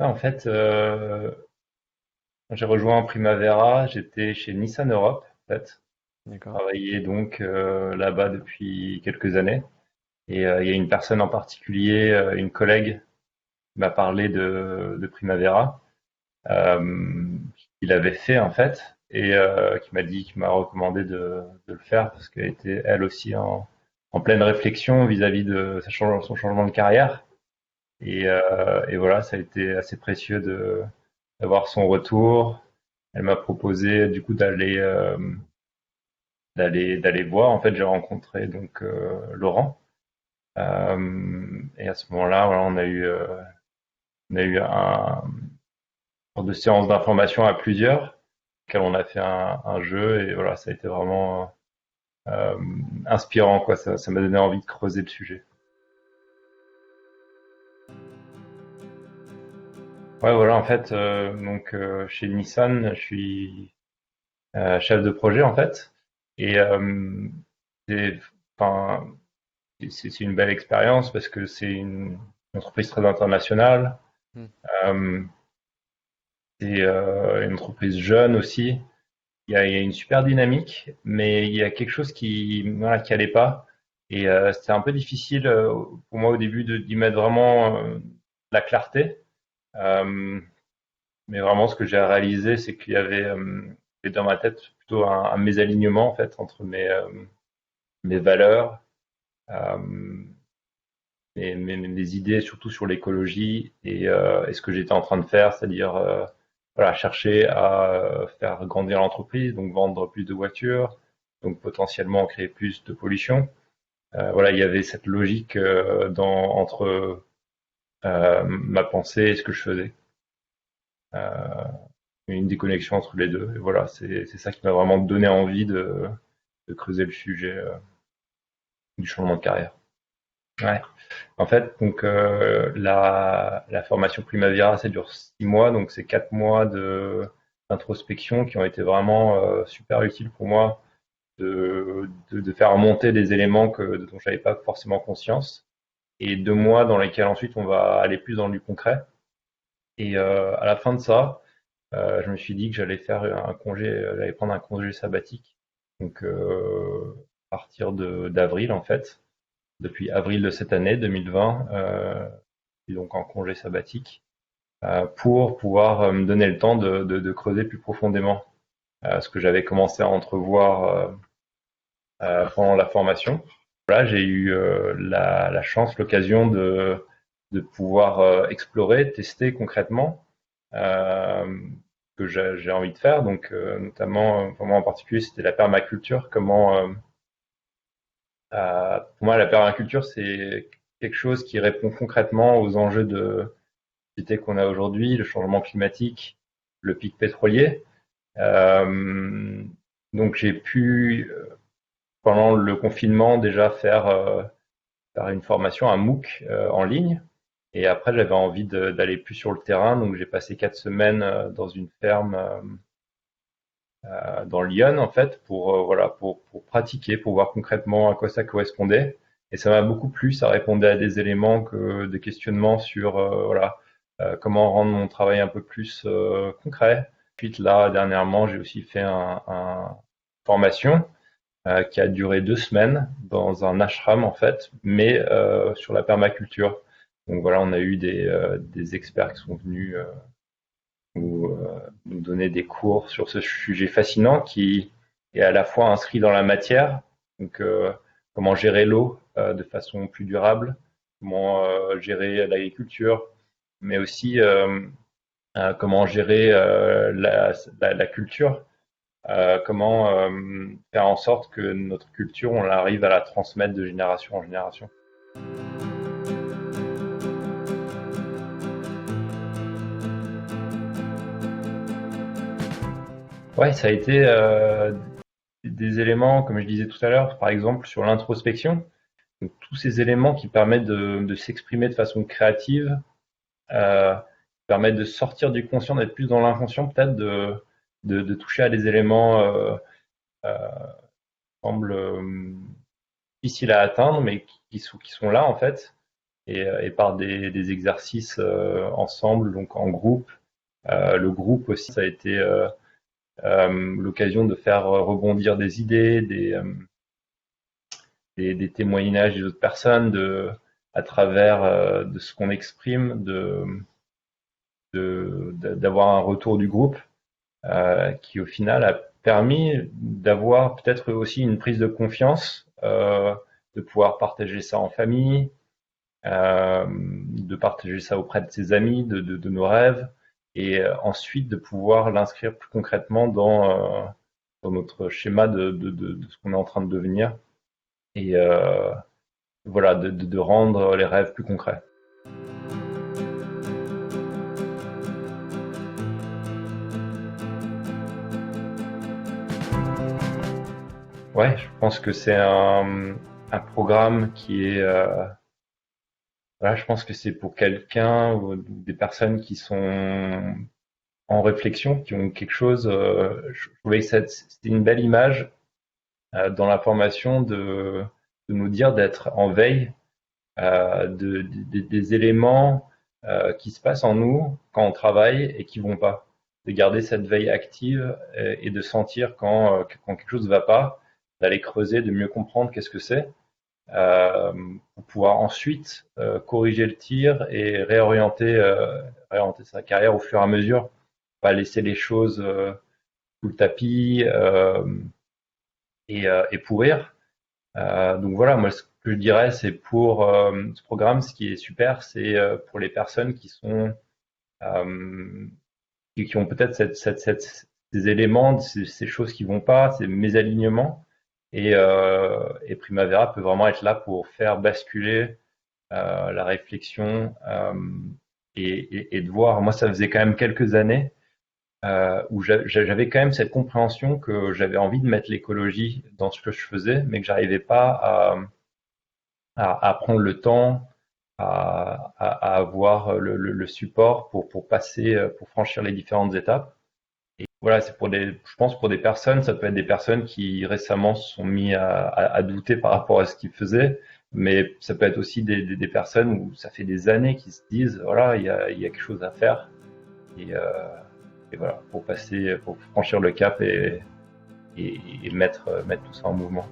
En fait, quand j'ai rejoint Primavera, j'étais chez Nissan Europe, en fait. Je D'accord. travaillais donc là-bas depuis quelques années. Et il y a une personne en particulier, une collègue, qui m'a parlé de Primavera, qu'il avait fait en fait, et qui m'a recommandé de le faire parce qu'elle était elle aussi en pleine réflexion vis-à-vis de son changement de carrière. Et voilà, ça a été assez précieux d'avoir son retour. Elle m'a proposé du coup d'aller voir. En fait, j'ai rencontré donc Laurent. Et à ce moment-là, voilà, on a eu sorte de séance d'information à plusieurs, auquel on a fait un jeu et voilà, ça a été vraiment euh, inspirant quoi. Ça m'a donné envie de creuser le sujet. Ouais, voilà, en fait, donc chez Nissan, je suis chef de projet en fait, et c'est, enfin, c'est une belle expérience parce que c'est une entreprise très internationale. Hmm. Euh, c'est une entreprise jeune aussi. Il y a une super dynamique, mais il y a quelque chose voilà, qui allait pas. Et c'était un peu difficile pour moi au début d'y mettre vraiment la clarté. Euh, mais vraiment, ce que j'ai réalisé, c'est qu'il y avait dans ma tête plutôt un mésalignement en fait entre mes valeurs, euh, mes idées surtout sur l'écologie et ce que j'étais en train de faire, c'est-à-dire voilà, chercher à faire grandir l'entreprise, donc vendre plus de voitures, donc potentiellement créer plus de pollution. Voilà, il y avait cette logique entre ma pensée et ce que je faisais. Euh, une déconnexion entre les deux. Et voilà, c'est ça qui m'a vraiment donné envie de creuser le sujet du changement de carrière. Ouais. En fait, donc la formation Primavera, ça dure 6 mois, donc c'est 4 mois de d'introspection qui ont été vraiment super utiles pour moi de faire remonter des éléments dont j'avais pas forcément conscience, et 2 mois dans lesquels ensuite on va aller plus dans du concret. Et à la fin de ça, je me suis dit que j'allais faire un congé, j'allais prendre un congé sabbatique, donc à partir de d'avril en fait, depuis avril de cette année 2020. Et donc en congé sabbatique, pour pouvoir me donner le temps de creuser plus profondément ce que j'avais commencé à entrevoir pendant la formation. Là, j'ai eu la chance, l'occasion de pouvoir explorer, tester concrètement euh, que j'ai envie de faire. Donc, notamment, pour moi en particulier, c'était la permaculture. Pour moi, la permaculture, c'est quelque chose qui répond concrètement aux enjeux de société qu'on a aujourd'hui, le changement climatique, le pic pétrolier. Euh, donc j'ai pu, pendant le confinement, déjà faire une formation, un MOOC en ligne. Et après, j'avais envie d'aller plus sur le terrain. Donc j'ai passé 4 semaines dans une ferme dans Lyon, en fait, voilà, pour pratiquer, pour voir concrètement à quoi ça correspondait. Et ça m'a beaucoup plu. Ça répondait à des éléments de questionnement sur voilà, comment rendre mon travail un peu plus concret. Ensuite, là, dernièrement, j'ai aussi fait un formation qui a duré 2 semaines dans un ashram, en fait, mais sur la permaculture. Donc voilà, on a eu des experts qui sont venus nous donner des cours sur ce sujet fascinant qui est à la fois inscrit dans la matière, donc comment gérer l'eau de façon plus durable, comment gérer l'agriculture, mais aussi comment gérer la culture, comment faire en sorte que notre culture, on arrive à la transmettre de génération en génération. Ouais, ça a été des éléments, comme je disais tout à l'heure, par exemple sur l'introspection. Donc, tous ces éléments qui permettent de s'exprimer de façon créative, euh, permettent de sortir du conscient, d'être plus dans l'inconscient, peut-être de toucher à des éléments euh, qui semblent difficiles à atteindre, mais qui sont là en fait. et par des exercices ensemble, donc en groupe. Le groupe aussi, ça a été l'occasion de faire rebondir des idées, des témoignages des autres personnes, à travers de ce qu'on exprime, d'avoir un retour du groupe qui au final a permis d'avoir peut-être aussi une prise de confiance, de pouvoir partager ça en famille, de partager ça auprès de ses amis, de nos rêves, et ensuite de pouvoir l'inscrire plus concrètement dans notre schéma de ce qu'on est en train de devenir, et voilà, de rendre les rêves plus concrets. Ouais, je pense que c'est un programme qui est voilà, je pense que c'est pour quelqu'un ou des personnes qui sont en réflexion, qui ont quelque chose. Je trouvais que c'était une belle image dans la formation de nous dire d'être en veille des éléments qui se passent en nous quand on travaille et qui vont pas. De garder cette veille active et de sentir quand quelque chose ne va pas, d'aller creuser, de mieux comprendre qu'est-ce que c'est, pour pouvoir ensuite corriger le tir et réorienter sa carrière au fur et à mesure, pas laisser les choses sous le tapis et pourrir. Donc voilà, moi ce que je dirais, c'est pour ce programme, ce qui est super, c'est pour les personnes qui sont euh, qui ont peut-être ces éléments, ces choses qui vont pas, ces mésalignements. Et Primavera peut vraiment être là pour faire basculer la réflexion et de voir. Moi, ça faisait quand même quelques années où j'avais quand même cette compréhension que j'avais envie de mettre l'écologie dans ce que je faisais, mais que j'arrivais pas à prendre le temps, à avoir le support pour passer, pour franchir les différentes étapes. Et voilà, c'est je pense pour des personnes, ça peut être des personnes qui récemment se sont mis à douter par rapport à ce qu'ils faisaient, mais ça peut être aussi des personnes où ça fait des années qu'ils se disent, voilà, il y a quelque chose à faire. Et, euh, et voilà, pour franchir le cap et mettre tout ça en mouvement.